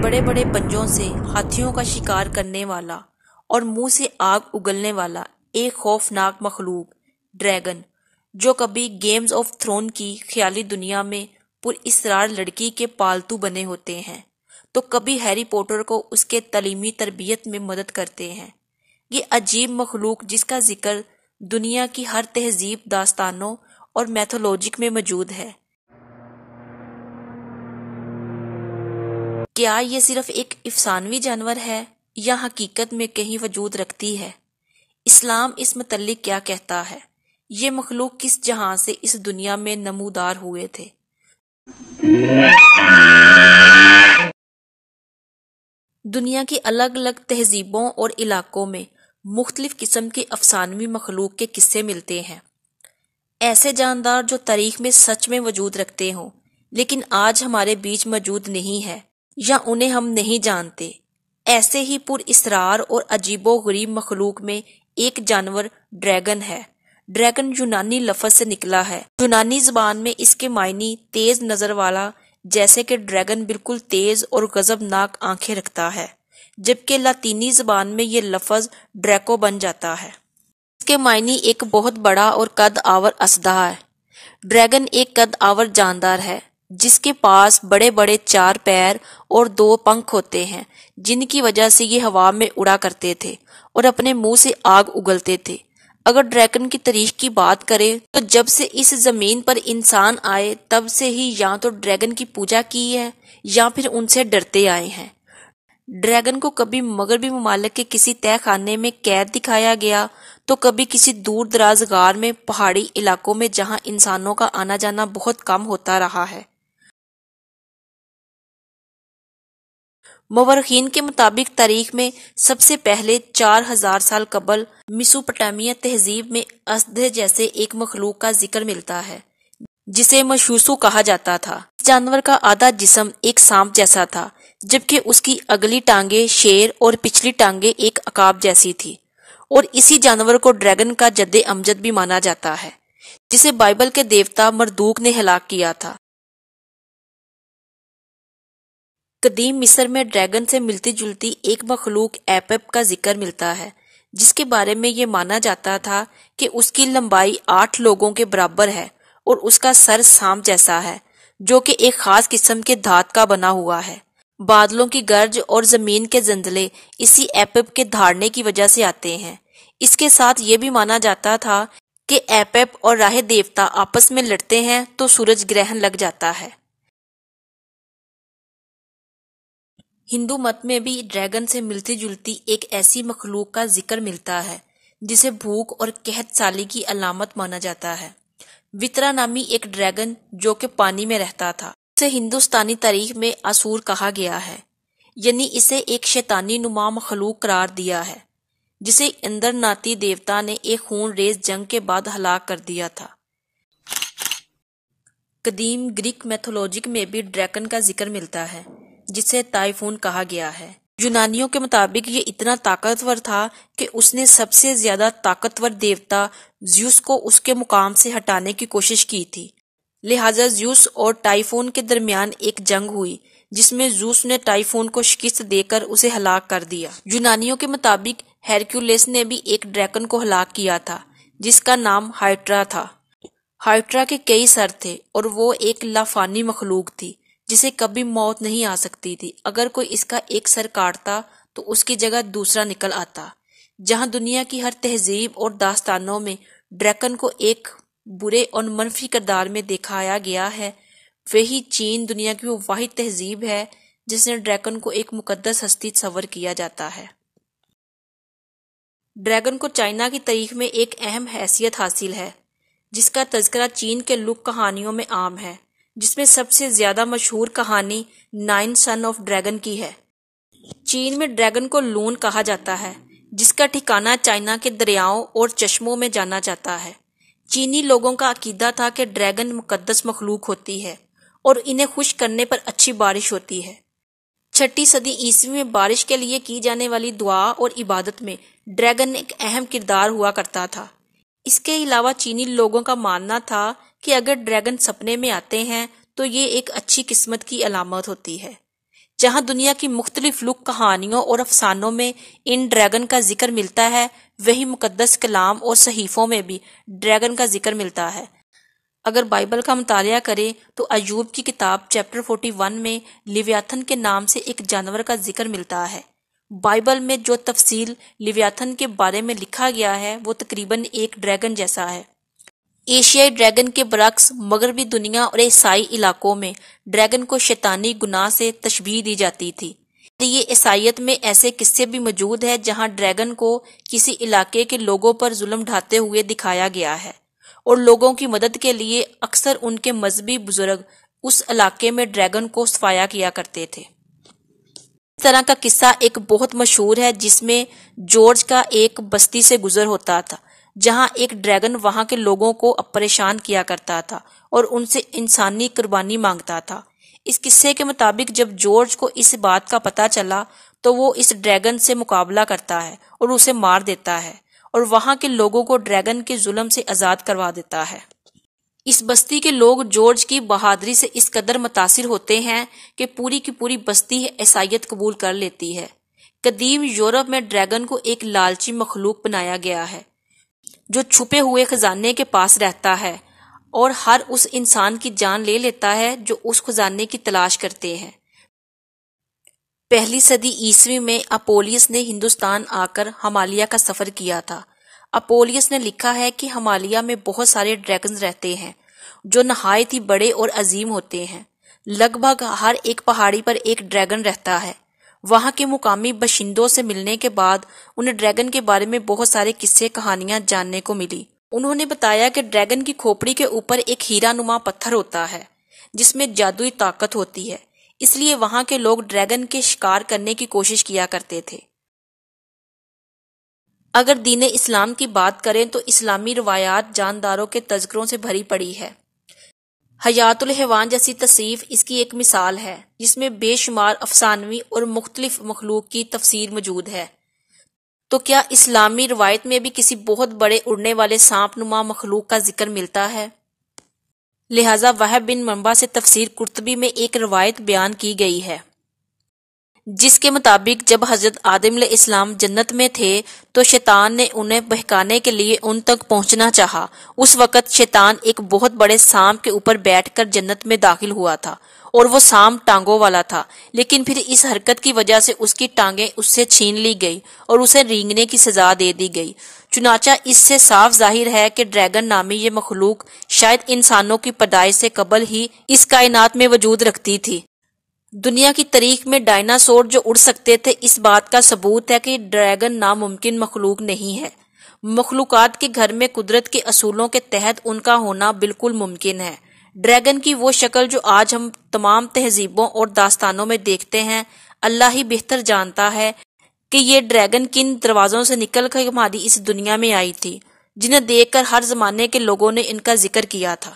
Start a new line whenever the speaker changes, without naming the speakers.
बड़े बड़े पंजों से हाथियों का शिकार करने वाला और मुंह से आग उगलने वाला एक खौफनाक मखलूक ड्रैगन, जो कभी गेम्स ऑफ थ्रोन की ख्याली दुनिया में पुरइसरार लड़की के पालतू बने होते हैं, तो कभी हैरी पॉटर को उसके तालीमी तरबियत में मदद करते हैं। ये अजीब मखलूक जिसका जिक्र दुनिया की हर तहजीब, दास्तानों और मैथोलॉजिक में मौजूद है, क्या ये सिर्फ एक अफसानवी जानवर है या हकीकत में कहीं वजूद रखती है? इस्लाम इस मुतल्लिक क्या कहता है? ये मखलूक किस जहां से इस दुनिया में नमूदार हुए थे? दुनिया की अलग अलग तहजीबों और इलाकों में मुख्तलिफ किस्म के अफसानवी मखलूक के किस्से मिलते हैं। ऐसे जानदार जो तारीख में सच में वजूद रखते हों लेकिन आज हमारे बीच मौजूद नहीं है या उन्हें हम नहीं जानते। ऐसे ही पुरइसरार और अजीबो गरीब मखलूक में एक जानवर ड्रैगन है। ड्रैगन यूनानी लफ्ज से निकला है। यूनानी जबान में इसके मायने तेज नजर वाला, जैसे कि ड्रैगन बिल्कुल तेज और गजबनाक आंखें रखता है, जबकि लातीनी जबान में ये लफ्ज ड्रैको बन जाता है। इसके मायने एक बहुत बड़ा और कद आवर असदा है। ड्रैगन एक कद आवर जानदार है जिसके पास बड़े बड़े 4 पैर और 2 पंख होते हैं, जिनकी वजह से ये हवा में उड़ा करते थे और अपने मुंह से आग उगलते थे। अगर ड्रैगन की तारीख की बात करें तो जब से इस जमीन पर इंसान आए तब से ही या तो ड्रैगन की पूजा की है या फिर उनसे डरते आए हैं। ड्रैगन को कभी मगरबी ममालिक के किसी तह खाने में कैद दिखाया गया तो कभी किसी दूर दराज गार में, पहाड़ी इलाकों में जहां इंसानों का आना जाना बहुत कम होता रहा है। मुवर्रिखीन के मुताबिक तारीख में सबसे पहले 4000 साल कबल मेसोपोटामिया तहजीब में असदे जैसे एक मखलूक का जिक्र मिलता है जिसे मशूसु कहा जाता था। इस जानवर का आधा जिस्म एक सांप जैसा था, जबकि उसकी अगली टांगे शेर और पिछली टांगे एक अकाब जैसी थी। और इसी जानवर को ड्रैगन का जद्दे अमजद भी माना जाता है, जिसे बाइबल के देवता मरदूक ने हलाक किया था। कदीम मिस्र में ड्रैगन से मिलती जुलती एक मखलूक एपेप का जिक्र मिलता है, जिसके बारे में ये माना जाता था कि उसकी लंबाई 8 लोगों के बराबर है और उसका सर सांप जैसा है, जो कि एक खास किस्म के धात का बना हुआ है। बादलों की गर्ज और जमीन के जंजले इसी एपेप के धाड़ने की वजह से आते हैं। इसके साथ ये भी माना जाता था कि एपेप और राह देवता आपस में लड़ते हैं तो सूरज ग्रहण लग जाता है। हिंदू मत में भी ड्रैगन से मिलती जुलती एक ऐसी मखलूक का जिक्र मिलता है जिसे भूख और कहत साली की अलामत माना जाता है। वितरा नामी एक ड्रैगन जो कि पानी में रहता था, इसे हिंदुस्तानी तारीख में असुर कहा गया है, यानी इसे एक शैतानी नुमा मखलूक करार दिया है, जिसे इंद्रनाती देवता ने एक खून रेज जंग के बाद हलाक कर दिया था। कदीम ग्रीक मैथोलॉजिक में भी ड्रैगन का जिक्र मिलता है, जिसे टाइफून कहा गया है। यूनानियों के मुताबिक ये इतना ताकतवर था कि उसने सबसे ज्यादा ताकतवर देवता ज़्यूस को उसके मुकाम से हटाने की कोशिश की थी। लिहाजा ज़्यूस और टाइफून के दरमियान एक जंग हुई जिसमें ज़्यूस ने टाइफून को शिकस्त देकर उसे हलाक कर दिया। यूनानियों के मुताबिक हेरक्यूलिस ने भी एक ड्रैगन को हलाक किया था जिसका नाम हाइड्रा था। हाइड्रा के कई सर थे और वो एक लाफानी मखलूक थी जिसे कभी मौत नहीं आ सकती थी। अगर कोई इसका एक सर काटता तो उसकी जगह दूसरा निकल आता। जहां दुनिया की हर तहजीब और दास्तानों में ड्रैगन को एक बुरे और मनफी किरदार में दिखाया गया है, वही चीन दुनिया की वो वाहिद तहजीब है जिसने ड्रैगन को एक मुकद्दस हस्ती तस्वर किया जाता है। ड्रैगन को चाइना की तारीख में एक अहम हैसियत हासिल है, जिसका तज़किरा चीन के लुक कहानियों में आम है, जिसमें सबसे ज्यादा मशहूर कहानी 9 सन ऑफ ड्रैगन की है। चीन में ड्रैगन को लून कहा जाता है, जिसका ठिकाना चाइना के दरियाओं और चश्मों में जाना जाता है। चीनी लोगों का अकीदा था कि ड्रैगन मुकद्दस मखलूक होती है और इन्हें खुश करने पर अच्छी बारिश होती है। 6ठी सदी ईस्वी में बारिश के लिए की जाने वाली दुआ और इबादत में ड्रैगन एक अहम किरदार हुआ करता था। इसके अलावा चीनी लोगों का मानना था कि अगर ड्रैगन सपने में आते हैं तो ये एक अच्छी किस्मत की अलामत होती है। جہاں دنیا کی مختلف لک کہانیوں اور افسانوں میں ان ڈریگن کا ذکر ملتا ہے، وہی مقدس کلام اور صحیفوں میں بھی ڈریگن کا ذکر ملتا ہے۔ اگر بائبل کا مطالعہ کریں تو ایوب کی کتاب چیپٹر 41 میں لیویاتھن کے نام سے ایک جانور کا ذکر ملتا ہے۔ بائبل میں جو تفصیل لیویاتھن کے بارے میں لکھا گیا ہے وہ تقریباً ایک ڈریگن جیسا ہے۔ ایشیائی ڈریگن کے برعکس مغربی دنیا اور عیسائی علاقوں میں ڈریگن کو شیطانی گناہ سے تشبیہ دی جاتی تھی۔ یہ عیسائیت میں ایسے قصے بھی موجود ہیں جہاں ڈریگن کو کسی علاقے کے لوگوں پر ظلم ڈھاتے ہوئے دکھایا گیا ہے، اور لوگوں کی مدد کے لیے اکثر ان کے مذہبی بزرگ اس علاقے میں ڈریگن کو صفایا کیا کرتے تھے۔ اس طرح کا قصہ ایک بہت مشہور ہے جس میں جارج کا ایک بستی سے گزر ہوتا تھا جہاں ایک ڈریگن وہاں کے لوگوں کو پریشان کیا کرتا تھا اور ان سے انسانی قربانی مانگتا تھا۔ اس قصے کے مطابق جب جارج کو اس بات کا پتہ چلا تو وہ اس ڈریگن سے مقابلہ کرتا ہے اور اسے مار دیتا ہے اور وہاں کے لوگوں کو ڈریگن کے ظلم سے آزاد کروا دیتا ہے۔ اس بستی کے لوگ جارج کی بہادری سے اس قدر متاثر ہوتے ہیں کہ پوری کی پوری بستی عیسائیت قبول کر لیتی ہے۔ قدیم یورپ میں ڈریگن کو ایک لالچی مخلوق بنایا گیا ہے جو چھپے ہوئے خزانے کے پاس رہتا ہے اور ہر اس انسان کی جان لے لیتا ہے جو اس خزانے کی تلاش کرتے ہیں۔ پہلی صدی عیسوی میں اپولیس نے ہندوستان آ کر ہمالیہ کا سفر کیا تھا۔ اپولیس نے لکھا ہے کہ ہمالیہ میں بہت سارے ڈریگنز رہتے ہیں جو نہایت ہی بڑے اور عظیم ہوتے ہیں۔ لگ بھگ ہر ایک پہاڑی پر ایک ڈریگن رہتا ہے۔ وہاں کے مقامی باشندوں سے ملنے کے بعد انہیں ڈریگن کے بارے میں بہت سارے قصے کہانیاں جاننے کو ملی۔ انہوں نے بتایا کہ ڈریگن کی کھوپڑی کے اوپر ایک ہیرا نما پتھر ہوتا ہے جس میں جادوئی طاقت ہوتی ہے، اس لیے وہاں کے لوگ ڈریگن کے شکار کرنے کی کوشش کیا کرتے تھے۔ اگر دین اسلام کی بات کریں تو اسلامی روایات جانداروں کے تذکروں سے بھری پڑی ہے۔ حیات الحیوان جیسی تصنیف اس کی ایک مثال ہے جس میں بے شمار افسانوی اور مختلف مخلوق کی تفسیر موجود ہے۔ تو کیا اسلامی روایت میں بھی کسی بہت بڑے اڑنے والے سانپ نما مخلوق کا ذکر ملتا ہے؟ لہٰذا وہب بن منبع سے تفسیر قرطبی میں ایک روایت بیان کی گئی ہے جس کے مطابق جب حضرت آدم علیہ السلام جنت میں تھے تو شیطان نے انہیں بہکانے کے لیے ان تک پہنچنا چاہا۔ اس وقت شیطان ایک بہت بڑے سانپ کے اوپر بیٹھ کر جنت میں داخل ہوا تھا اور وہ سانپ ٹانگوں والا تھا، لیکن پھر اس حرکت کی وجہ سے اس کی ٹانگیں اس سے چھین لی گئی اور اسے رینگنے کی سزا دے دی گئی۔ چنانچہ اس سے صاف ظاہر ہے کہ ڈریگن نامی یہ مخلوق شاید انسانوں کی پیدائش سے قبل ہی اس کائنات میں وجود رکھتی تھی۔ دنیا کی تاریخ میں ڈائناسور جو اڑ سکتے تھے، اس بات کا ثبوت ہے کہ ڈریگن ناممکن مخلوق نہیں ہے۔ مخلوقات کے گھر میں قدرت کے اصولوں کے تحت ان کا ہونا بالکل ممکن ہے۔ ڈریگن کی وہ شکل جو آج ہم تمام تہذیبوں اور داستانوں میں دیکھتے ہیں، اللہ ہی بہتر جانتا ہے کہ یہ ڈریگن کن دروازوں سے نکل کر ہماری اس دنیا میں آئی تھی، جنہیں دیکھ کر ہر زمانے کے لوگوں نے ان کا ذکر کیا تھا۔